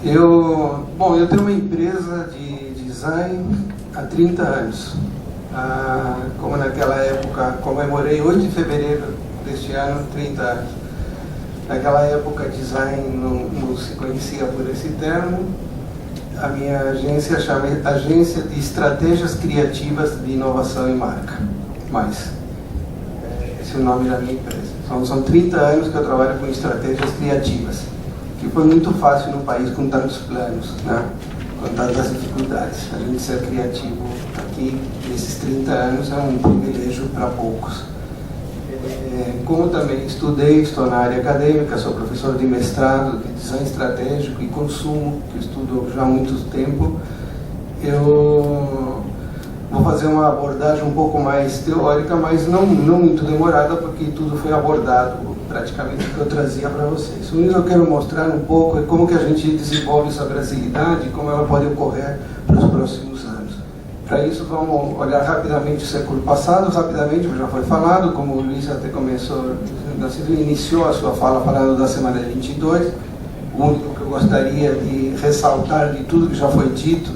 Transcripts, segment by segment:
Eu tenho uma empresa de design há 30 anos. Como naquela época, comemorei 8 de fevereiro deste ano, 30 anos. Naquela época, design não se conhecia por esse termo. A minha agência chama Agência de Estratégias Criativas de Inovação e Marca. Esse é o nome da minha empresa. São 30 anos que eu trabalho com estratégias criativas, que foi muito fácil no país com tantos planos, né? Com tantas dificuldades. A gente ser criativo aqui, nesses 30 anos, é um privilégio para poucos. Como também estou na área acadêmica, sou professor de mestrado de design estratégico e consumo, que estudo já há muito tempo. Eu vou fazer uma abordagem um pouco mais teórica, mas não muito demorada, porque tudo foi abordado praticamente o que eu trazia para vocês. O que eu quero mostrar um pouco é como que a gente desenvolve essa brasilidade e como ela pode ocorrer para os próximos anos. Para isso, vamos olhar rapidamente o século passado, rapidamente, já foi falado, como o Luiz até iniciou a sua fala falando da semana de 22. O único que eu gostaria de ressaltar de tudo que já foi dito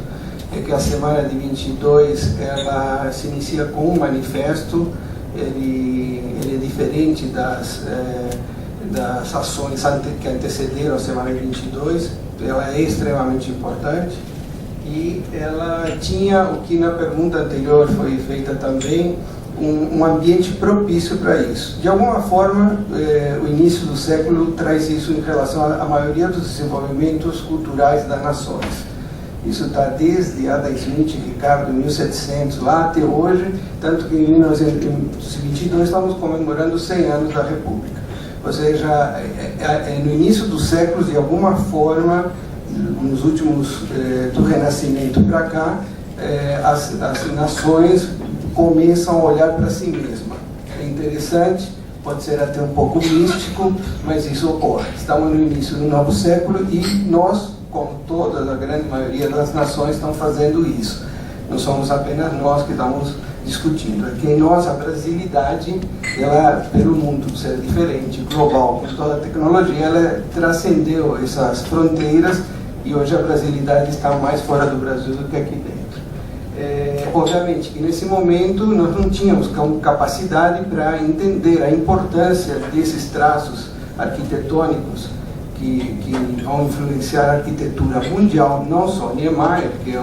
é que a semana de 22 ela se inicia com um manifesto. Ele é diferente das ações que antecederam a semana de 22. Ela é extremamente importante. E ela tinha, o que na pergunta anterior foi feita também, um ambiente propício para isso. De alguma forma, o início do século traz isso em relação à maioria dos desenvolvimentos culturais das nações. Isso está desde Adam Smith e Ricardo, 1700, lá até hoje, tanto que em 1922 estamos comemorando 100 anos da República. Ou seja, no início dos séculos, de alguma forma, nos últimos, do Renascimento para cá, as nações começam a olhar para si mesmas. É interessante, pode ser até um pouco místico, mas isso ocorre. Estamos no início do novo século e nós, como toda a grande maioria das nações, estão fazendo isso. Não somos apenas nós que estamos discutindo. É que em nós a brasilidade, ela, pelo mundo ser diferente, global, com toda a tecnologia, ela transcendeu essas fronteiras e hoje a brasilidade está mais fora do Brasil do que aqui dentro. Obviamente que nesse momento nós não tínhamos capacidade para entender a importância desses traços arquitetônicos que vão influenciar a arquitetura mundial, não só Niemeyer, que eu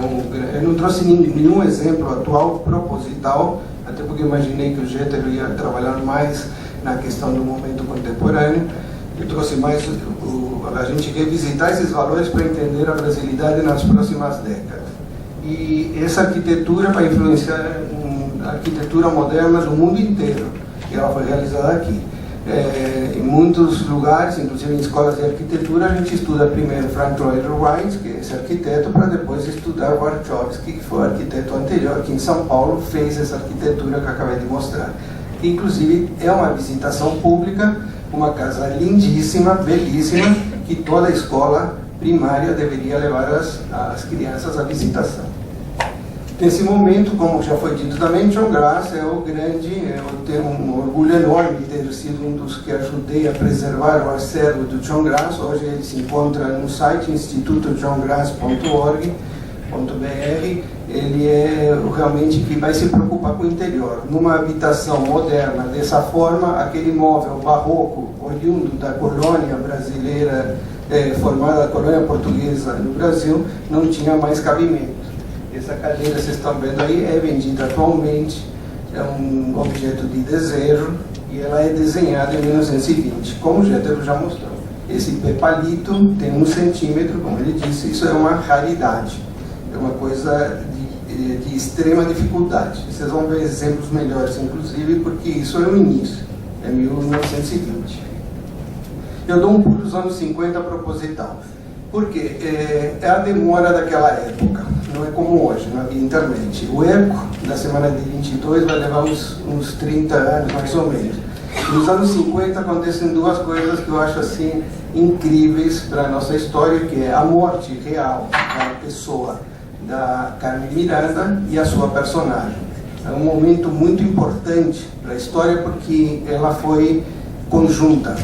não trouxe nenhum exemplo atual proposital, até porque imaginei que o Jeter ia trabalhar mais na questão do momento contemporâneo. Eu trouxe mais a gente revisitar esses valores para entender a brasilidade nas próximas décadas. E essa arquitetura vai influenciar a arquitetura moderna do mundo inteiro, e ela foi realizada aqui. Em muitos lugares, inclusive em escolas de arquitetura, a gente estuda primeiro Frank Lloyd Wright, que é esse arquiteto, para depois estudar Warszawski, que foi o arquiteto anterior, que em São Paulo fez essa arquitetura que eu acabei de mostrar. Inclusive, é uma visitação pública, uma casa lindíssima, belíssima, que toda a escola primária deveria levar as crianças à visitação. Nesse momento, como já foi dito também, John Grass é o grande, eu tenho um orgulho enorme de ter sido um dos que ajudei a preservar o acervo do John Grass. Hoje ele se encontra no site institutojohngrass.org.br. Ele é realmente que vai se preocupar com o interior. Numa habitação moderna, dessa forma, aquele móvel barroco, oriundo da colônia brasileira, formada da colônia portuguesa no Brasil, não tinha mais cabimento. Essa cadeira, vocês estão vendo aí, é vendida atualmente, é um objeto de desejo e ela é desenhada em 1920, como o Jeter já mostrou. Esse pé palito tem 1 centímetro, como ele disse, isso é uma raridade, é uma coisa de extrema dificuldade. Vocês vão ver exemplos melhores, inclusive, porque isso é o início, é 1920. Eu dou um pulo dos anos 50 proposital. Por quê? É a demora daquela época, não é como hoje, não havia internet. O eco da semana de 22 vai levar uns 30 anos, mais ou menos. Nos anos 50 acontecem duas coisas que eu acho assim incríveis para a nossa história, que é a morte real da pessoa, da Carmen Miranda e a sua personagem. É um momento muito importante para a história porque ela foi conjunta.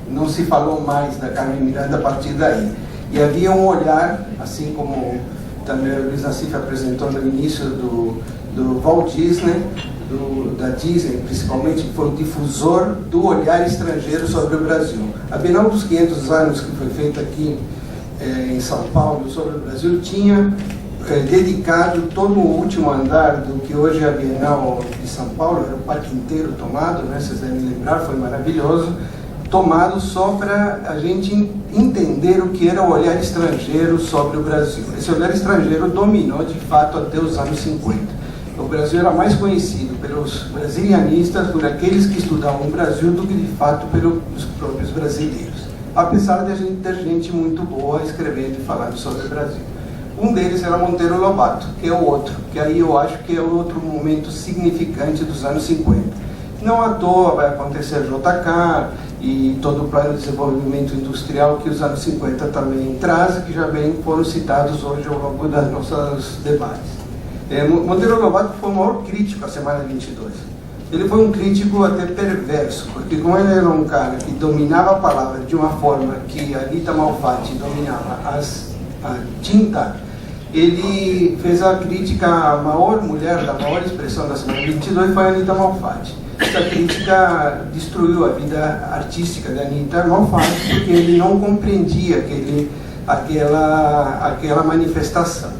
Não se falou mais da Carmen Miranda a partir daí. E havia um olhar, assim como também o Luiz Nassif apresentou no início do Walt Disney, da Disney principalmente, que foi o difusor do olhar estrangeiro sobre o Brasil. A Bienal dos 500 anos, que foi feita aqui em São Paulo, sobre o Brasil, tinha dedicado todo o último andar do que hoje é a Bienal de São Paulo, era o parque inteiro tomado, né, vocês devem lembrar, foi maravilhoso, tomado só para a gente entender o que era o olhar estrangeiro sobre o Brasil. Esse olhar estrangeiro dominou de fato até os anos 50. O Brasil era mais conhecido pelos brasilianistas, por aqueles que estudavam o Brasil, do que de fato pelos próprios brasileiros. Apesar de a gente ter gente muito boa escrevendo e falando sobre o Brasil. Um deles era Monteiro Lobato, que é o outro, que aí eu acho que é outro momento significante dos anos 50. Não à toa vai acontecer JK e todo o plano de desenvolvimento industrial que os anos 50 também trazem, que já bem foram citados hoje ao longo dos nossos debates. Monteiro Lobato foi o maior crítico à Semana 22. Ele foi um crítico até perverso, porque como ele era um cara que dominava a palavra de uma forma que a Anita Malfatti dominava a tinta, ele fez a crítica à maior mulher, da maior expressão da Semana 22, foi a Anita Malfatti. Essa crítica destruiu a vida artística da Anita Malfatti, porque ele não compreendia aquela manifestação.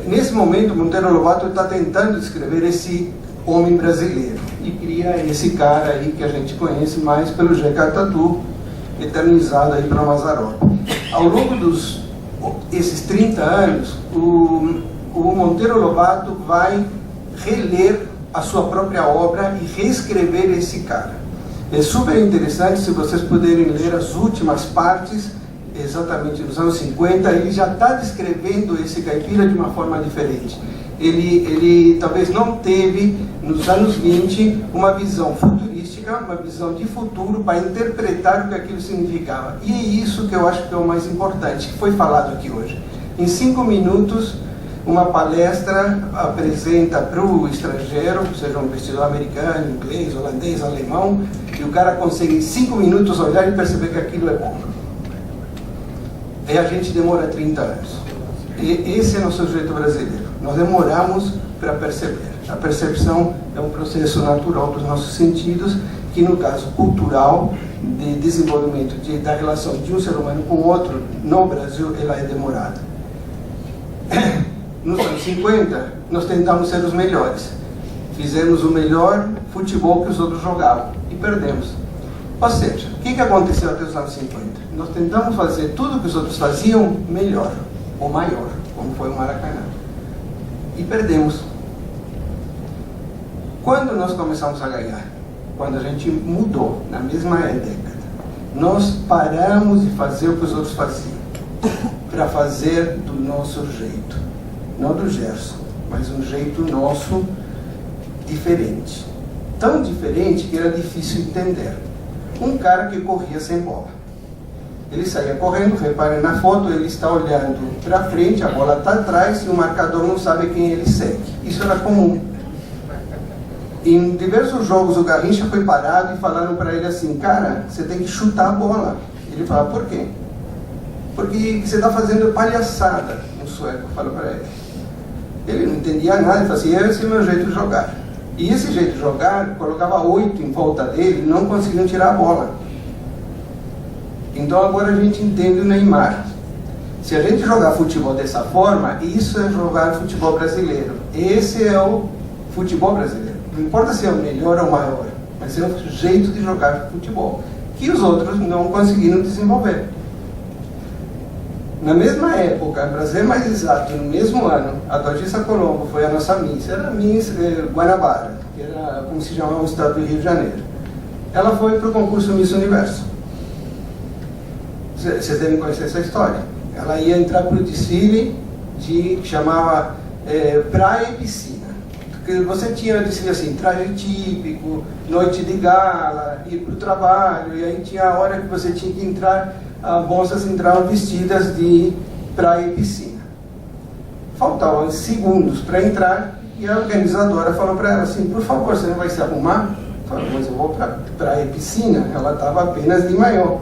Nesse momento, Monteiro Lobato está tentando escrever esse homem brasileiro e cria esse cara aí que a gente conhece mais pelo Jeca Tatu, eternizado aí para Mazzaropi. Ao longo desses 30 anos, o Monteiro Lobato vai reler a sua própria obra e reescrever esse cara. É super interessante, se vocês puderem ler as últimas partes, exatamente nos anos 50, ele já está descrevendo esse caipira de uma forma diferente. Ele talvez não teve, nos anos 20, uma visão futurística, uma visão de futuro para interpretar o que aquilo significava. E é isso que eu acho que é o mais importante, que foi falado aqui hoje. Em 5 minutos, uma palestra apresenta para o estrangeiro, seja um investidor americano, inglês, holandês, alemão, e o cara consegue em 5 minutos olhar e perceber que aquilo é bom. E a gente demora 30 anos. E esse é nosso jeito brasileiro. Nós demoramos para perceber. A percepção é um processo natural dos nossos sentidos, que no caso cultural, de desenvolvimento da relação de um ser humano com o outro, no Brasil, ela é demorada. Nos anos 50, nós tentamos ser os melhores. Fizemos o melhor futebol que os outros jogavam e perdemos. Ou seja, o que aconteceu até os anos 50? Nós tentamos fazer tudo que os outros faziam melhor, ou maior, como foi o Maracanã. E perdemos. Quando nós começamos a ganhar? Quando a gente mudou, na mesma década. Nós paramos de fazer o que os outros faziam, para fazer do nosso jeito. Não do Gerson, mas um jeito nosso diferente. Tão diferente que era difícil entender. Um cara que corria sem bola. Ele saía correndo, reparem na foto, ele está olhando para frente, a bola está atrás e o marcador não sabe quem ele segue. Isso era comum. Em diversos jogos o Garrincha foi parado e falaram para ele assim: cara, você tem que chutar a bola. Ele falava: por quê? Porque você está fazendo palhaçada. Um sueco falou para ele. Ele não entendia nada, ele falou assim: esse é o meu jeito de jogar. E esse jeito de jogar, colocava 8 em volta dele e não conseguiam tirar a bola. Então agora a gente entende o Neymar. Se a gente jogar futebol dessa forma, isso é jogar futebol brasileiro. Esse é o futebol brasileiro. Não importa se é o melhor ou o maior, mas é o jeito de jogar futebol, que os outros não conseguiram desenvolver. Na mesma época, para ser mais exato, no mesmo ano, a Dodissa Colombo foi a nossa Miss, era a Miss Guanabara, que era como se chamava o estado do Rio de Janeiro. Ela foi para o concurso Miss Universo. Vocês devem conhecer essa história. Ela ia entrar para o desfile que chamava Praia e Piscina. Porque você tinha desfile assim, traje típico, noite de gala, ir para o trabalho, e aí tinha a hora que você tinha que entrar, as moças entravam vestidas de praia e piscina. Faltavam segundos para entrar e a organizadora falou para ela assim: por favor, você não vai se arrumar? Falou: mas eu vou para praia e piscina. Ela estava apenas de maiô.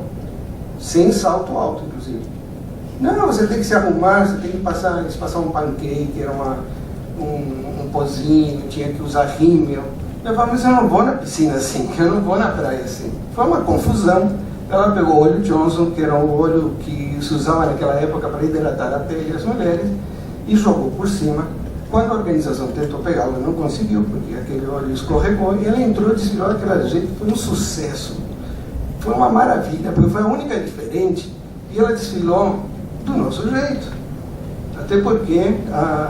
sem salto alto, inclusive. Não, você tem que se arrumar, você tem que passar um pancake, era um pozinho, tinha que usar rímel. Eu falei, mas eu não vou na piscina assim, eu não vou na praia assim. Foi uma confusão. Ela pegou o óleo Johnson, que era um óleo que se usava naquela época para hidratar a pele das mulheres, e jogou por cima. Quando a organização tentou pegá-la, não conseguiu, porque aquele óleo escorregou, e ela entrou e desfilou daquele jeito. Foi um sucesso. Foi uma maravilha, porque foi a única diferente, e ela desfilou do nosso jeito. Até porque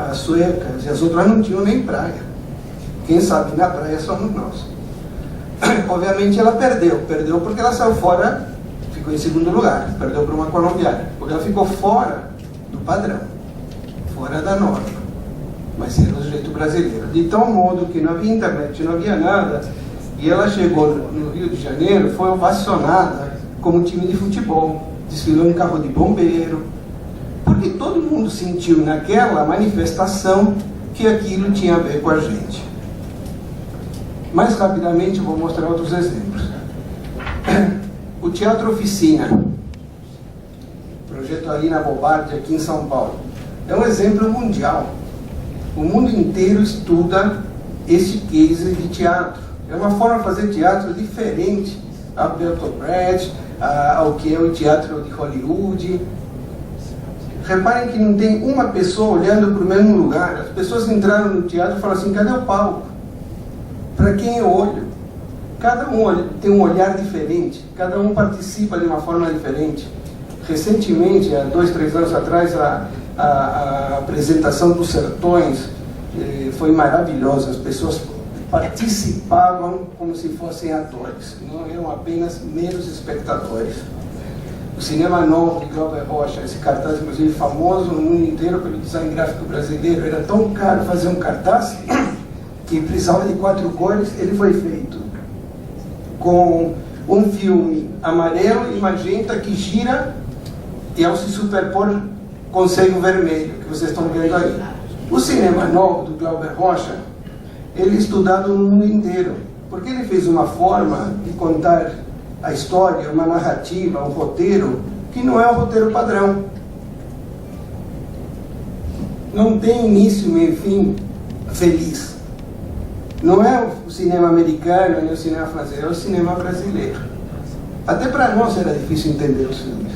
as suecas e as outras não tinham nem praia. Quem sabe na praia somos nós. Obviamente ela perdeu porque ela saiu fora, ficou em segundo lugar, perdeu para uma colombiana, porque ela ficou fora do padrão, fora da norma, mas era do jeito brasileiro, de tal modo que não havia internet, não havia nada, e ela chegou no Rio de Janeiro, foi ovacionada como time de futebol, desfilou em carro de bombeiro, porque todo mundo sentiu naquela manifestação que aquilo tinha a ver com a gente. Mais rapidamente, eu vou mostrar outros exemplos. O Teatro Oficina, projeto ali na Bobardi, aqui em São Paulo, é um exemplo mundial. O mundo inteiro estuda esse case de teatro. É uma forma de fazer teatro diferente ao Bertolt Brecht, ao que é o teatro de Hollywood. Reparem que não tem uma pessoa olhando para o mesmo lugar. As pessoas entraram no teatro e falaram assim, cadê o palco? Para quem eu olho? Cada um tem um olhar diferente, cada um participa de uma forma diferente. Recentemente, há 2, 3 anos atrás, a apresentação dos Sertões foi maravilhosa. As pessoas participavam como se fossem atores, não eram apenas meros espectadores. O Cinema Novo de Glauber Rocha, esse cartaz inclusive famoso no mundo inteiro pelo design gráfico brasileiro, era tão caro fazer um cartaz que precisava de 4 cores. Ele foi feito com um filme amarelo e magenta que gira e ao se superpor consegue o vermelho, que vocês estão vendo aí. O Cinema Novo do Glauber Rocha, ele é estudado no mundo inteiro, porque ele fez uma forma de contar a história, uma narrativa, um roteiro, que não é um roteiro padrão. Não tem início, meio e fim feliz. Não é o cinema americano, nem o cinema francês, é o cinema brasileiro. Até para nós era difícil entender os filmes.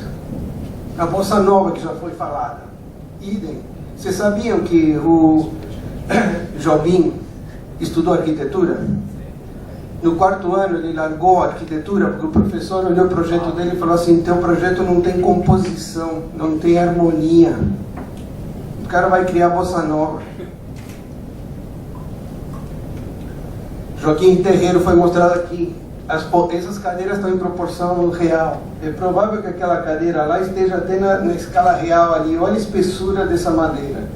A Bossa Nova, que já foi falada, idem. Vocês sabiam que o Jobim estudou arquitetura? No 4º ano ele largou a arquitetura porque o professor olhou o projeto dele e falou assim, teu projeto não tem composição, não tem harmonia. O cara vai criar Bossa Nova. Joaquim Terreiro foi mostrado aqui. Essas cadeiras estão em proporção real. É provável que aquela cadeira lá esteja até na escala real ali. Olha a espessura dessa madeira.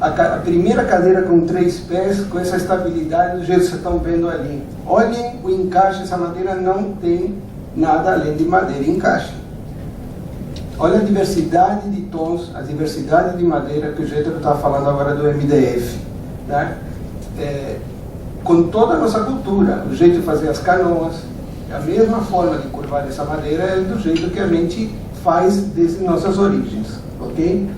A primeira cadeira com 3 pés, com essa estabilidade do jeito que vocês estão vendo ali. Olhem o encaixe, essa madeira não tem nada além de madeira e encaixe. Olha a diversidade de tons, a diversidade de madeira, que o jeito que eu estava falando agora do MDF. Né? Com toda a nossa cultura, o jeito de fazer as canoas, a mesma forma de curvar essa madeira é do jeito que a gente faz desde nossas origens, ok?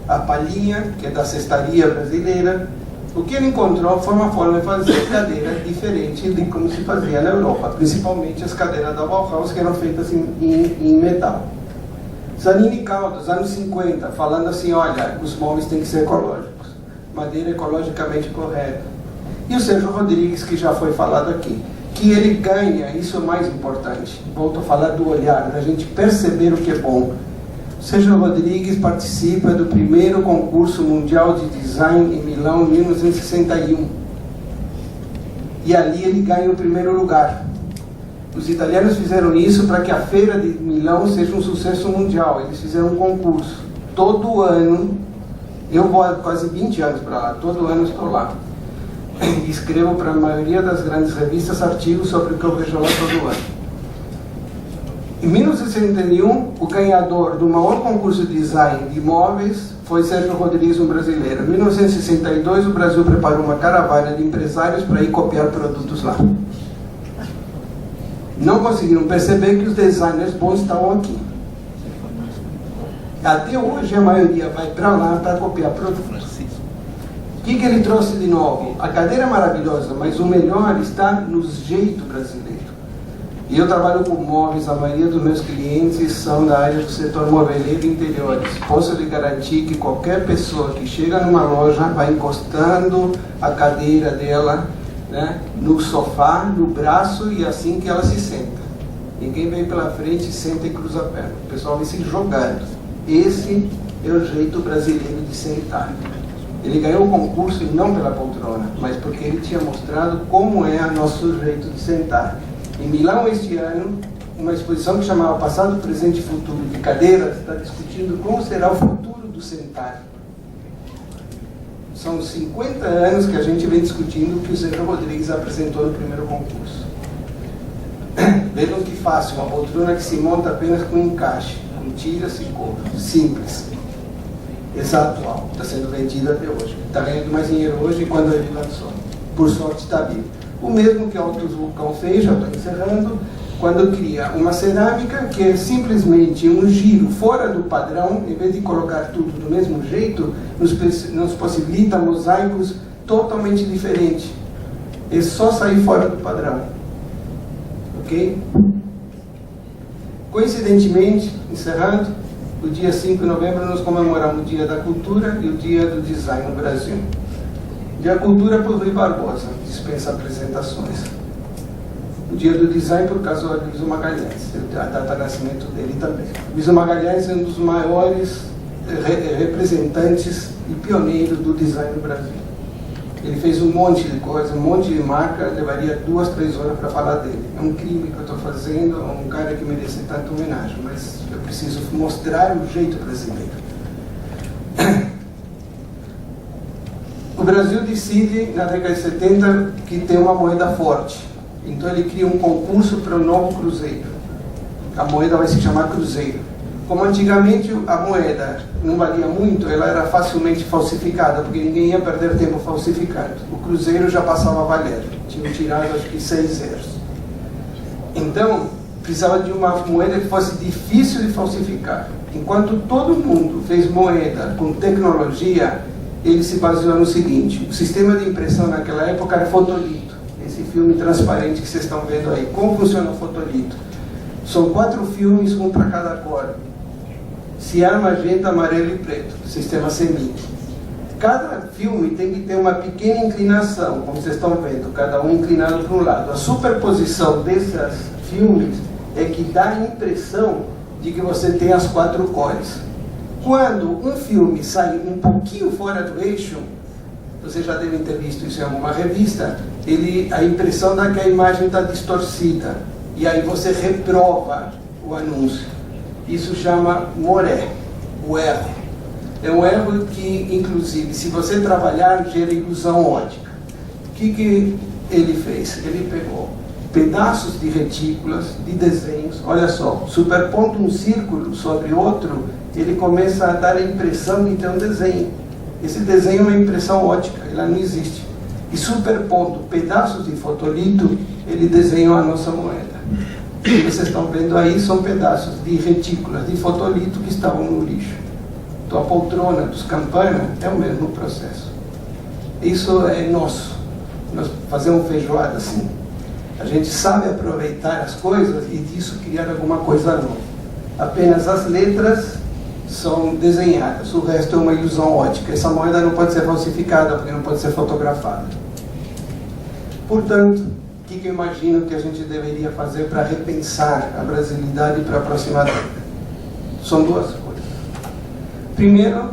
A palhinha, que é da cestaria brasileira, o que ele encontrou foi uma forma de fazer cadeira diferente de como se fazia na Europa, principalmente as cadeiras da Bauhaus, que eram feitas em metal. Zanini Caldas, anos 50, falando assim, olha, os móveis têm que ser ecológicos. Madeira ecologicamente correta. E o Sérgio Rodrigues, que já foi falado aqui, que ele ganha, isso é o mais importante, volto a falar do olhar, da gente perceber o que é bom. O Sérgio Rodrigues participa do primeiro concurso mundial de design em Milão em 1961, e ali ele ganha o primeiro lugar. Os italianos fizeram isso para que a feira de Milão seja um sucesso mundial. Eles fizeram um concurso todo ano. Eu vou há quase 20 anos para lá, todo ano estou lá. Escrevo para a maioria das grandes revistas artigos sobre o que eu vejo lá todo ano. Em 1961, o ganhador do maior concurso de design de imóveis foi Sérgio Rodrigues, um brasileiro. Em 1962, o Brasil preparou uma caravana de empresários para ir copiar produtos lá. não conseguiram perceber que os designers bons estavam aqui. Até hoje a maioria vai para lá para copiar produto. O que ele trouxe de novo? A cadeira é maravilhosa, mas o melhor está no jeito brasileiro. E eu trabalho com móveis, a maioria dos meus clientes são da área do setor moveleiro e interiores. Posso lhe garantir que qualquer pessoa que chega numa loja vai encostando a cadeira dela, né, no sofá, no braço, e assim que ela se senta. Ninguém vem pela frente, senta e cruza a perna. O pessoal vem se jogando. Esse é o jeito brasileiro de sentar. Ele ganhou o concurso não pela poltrona, mas porque ele tinha mostrado como é o nosso jeito de sentar. Em Milão, este ano, uma exposição que chamava Passado, Presente e Futuro de Cadeiras está discutindo como será o futuro do sentar. São 50 anos que a gente vem discutindo o que o Sérgio Rodrigues apresentou no primeiro concurso. Vejam que fácil, uma poltrona que se monta apenas com encaixe, com tiras e couro, simples. Essa atual, está sendo vendida até hoje. Está ganhando mais dinheiro hoje quando ele lançou. Por sorte está vivo. O mesmo que o Altos Vulcão fez, já estou encerrando, quando cria uma cerâmica que é simplesmente um giro fora do padrão, em vez de colocar tudo do mesmo jeito, nos possibilita mosaicos totalmente diferentes. É só sair fora do padrão. Ok? Coincidentemente, encerrando, no dia 5 de novembro nós comemoramos o Dia da Cultura e o Dia do Design no Brasil. Dia da Cultura por Rui Barbosa, dispensa apresentações. O Dia do Design por causa do Luiz Magalhães, a data de nascimento dele também. Luiz Magalhães é um dos maiores representantes e pioneiros do design no Brasil. Ele fez um monte de coisa, um monte de marca, levaria 2, 3 horas para falar dele. É um crime que eu estou fazendo, é um cara que merece tanta homenagem, mas eu preciso mostrar o jeito brasileiro. O Brasil decide, na década de 70, que tem uma moeda forte. Então ele cria um concurso para o novo cruzeiro. A moeda vai se chamar cruzeiro. Como antigamente a moeda não valia muito, ela era facilmente falsificada, porque ninguém ia perder tempo falsificando. O cruzeiro já passava a valer. Tinham tirado acho que 6 zeros. Então, precisava de uma moeda que fosse difícil de falsificar. Enquanto todo mundo fez moeda com tecnologia, ele se baseou no seguinte: o sistema de impressão naquela época era fotolito. Esse filme transparente que vocês estão vendo aí. Como funciona o fotolito? São 4 filmes, um para cada cor. Cian, magenta, amarelo e preto. Sistema semi. Cada filme tem que ter uma pequena inclinação, como vocês estão vendo, cada um inclinado para um lado. A superposição desses filmes é que dá a impressão de que você tem as 4 cores. Quando um filme sai um pouquinho fora do eixo, vocês já devem ter visto isso em alguma revista, a impressão dá que a imagem está distorcida. E aí você reprova o anúncio. Isso chama moré, o erro. É um erro que, inclusive, se você trabalhar, gera ilusão ótica. O que ele fez? Ele pegou pedaços de retículas, de desenhos, olha só, superpondo um círculo sobre outro, ele começa a dar a impressão de ter um desenho. Esse desenho é uma impressão ótica, ela não existe. E superpondo pedaços de fotolito, ele desenhou a nossa moeda. O que vocês estão vendo aí são pedaços de retículas de fotolito que estavam no lixo. Então a poltrona dos Campana é o mesmo processo. Isso é nosso. Nós fazemos feijoada assim. A gente sabe aproveitar as coisas e disso criar alguma coisa nova. Apenas as letras são desenhadas, o resto é uma ilusão ótica. Essa moeda não pode ser falsificada porque não pode ser fotografada. Portanto, o que eu imagino que a gente deveria fazer para repensar a brasilidade para a próxima década? São 2 coisas. Primeiro,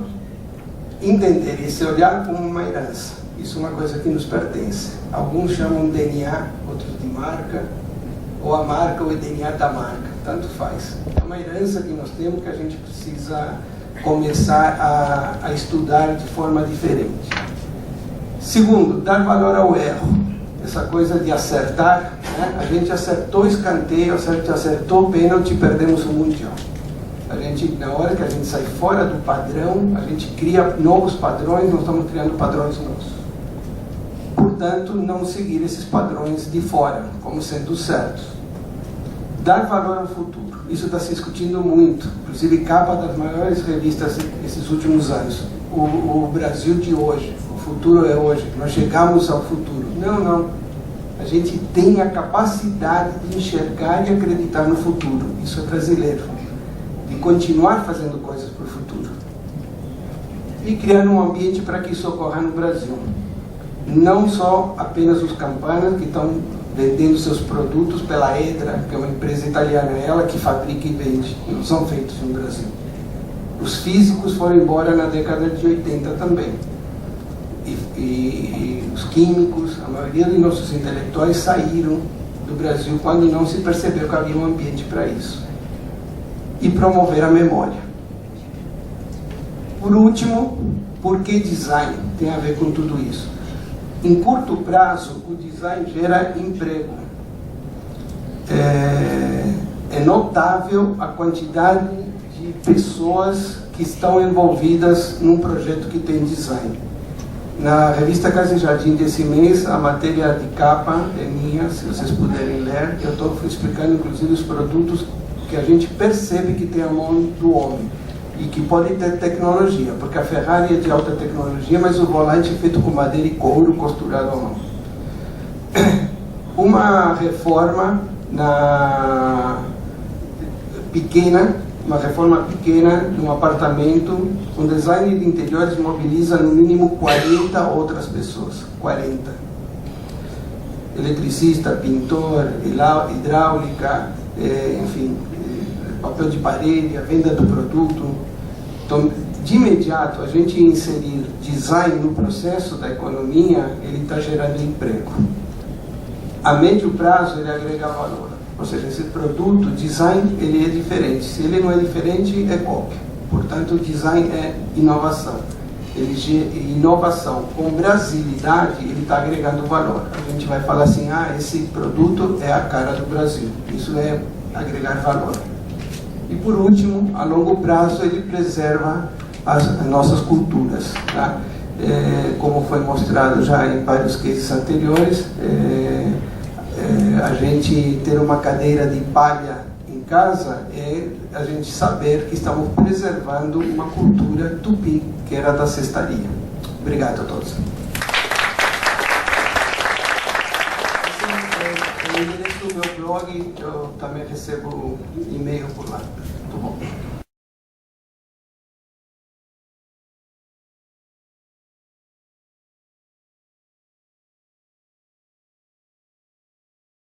entender e se olhar como uma herança. Isso é uma coisa que nos pertence. Alguns chamam DNA, outros de marca, ou a marca ou o DNA da marca, tanto faz. É uma herança que nós temos que a gente precisa começar a estudar de forma diferente. Segundo, dar valor ao erro. Essa coisa de acertar, né? A gente acertou escanteio, acertou pênalti, perdemos o mundial. A gente, na hora que a gente sai fora do padrão, a gente cria novos padrões, nós estamos criando padrões novos. Portanto, não seguir esses padrões de fora como sendo certos. Dar valor ao futuro. Isso está se discutindo muito, inclusive capa das maiores revistas esses últimos anos. O Brasil de hoje, o futuro é hoje, nós chegamos ao futuro. Não. A gente tem a capacidade de enxergar e acreditar no futuro. Isso é brasileiro. De continuar fazendo coisas para o futuro. E criar um ambiente para que isso ocorra no Brasil. Não só apenas os campanas que estão vendendo seus produtos pela Edra, que é uma empresa italiana, ela que fabrica e vende, não são feitos no Brasil. Os físicos foram embora na década de 80 também. E os químicos, a maioria de nossos intelectuais saíram do Brasil quando não se percebeu que havia um ambiente para isso. E promover a memória. Por último, por que design tem a ver com tudo isso? Em curto prazo, o design gera emprego. É notável a quantidade de pessoas que estão envolvidas num projeto que tem design. Na revista Casa e Jardim desse mês, a matéria de capa é minha, se vocês puderem ler. Eu estou explicando, inclusive, os produtos que a gente percebe que tem a mão do homem e que pode ter tecnologia, porque a Ferrari é de alta tecnologia, mas o volante é feito com madeira e couro costurado à mão. Uma reforma uma reforma pequena num apartamento, um design de interiores mobiliza no mínimo 40 outras pessoas. 40. Eletricista, pintor, hidráulica, enfim, papel de parede, a venda do produto. Então, de imediato, a gente inserir design no processo da economia, ele está gerando emprego. A médio prazo, ele agrega valor. Ou seja, esse produto, design, ele é diferente. Se ele não é diferente, é cópia. Portanto, design é inovação. Inovação com brasilidade, ele está agregando valor. A gente vai falar assim, esse produto é a cara do Brasil. Isso é agregar valor. E por último, a longo prazo, ele preserva as nossas culturas. Tá? Como foi mostrado já em vários cases anteriores, a gente ter uma cadeira de palha em casa é a gente saber que estamos preservando uma cultura tupi, que era da cestaria. Obrigado a todos. O endereço do meu blog, eu também recebo e-mail por lá. Muito bom.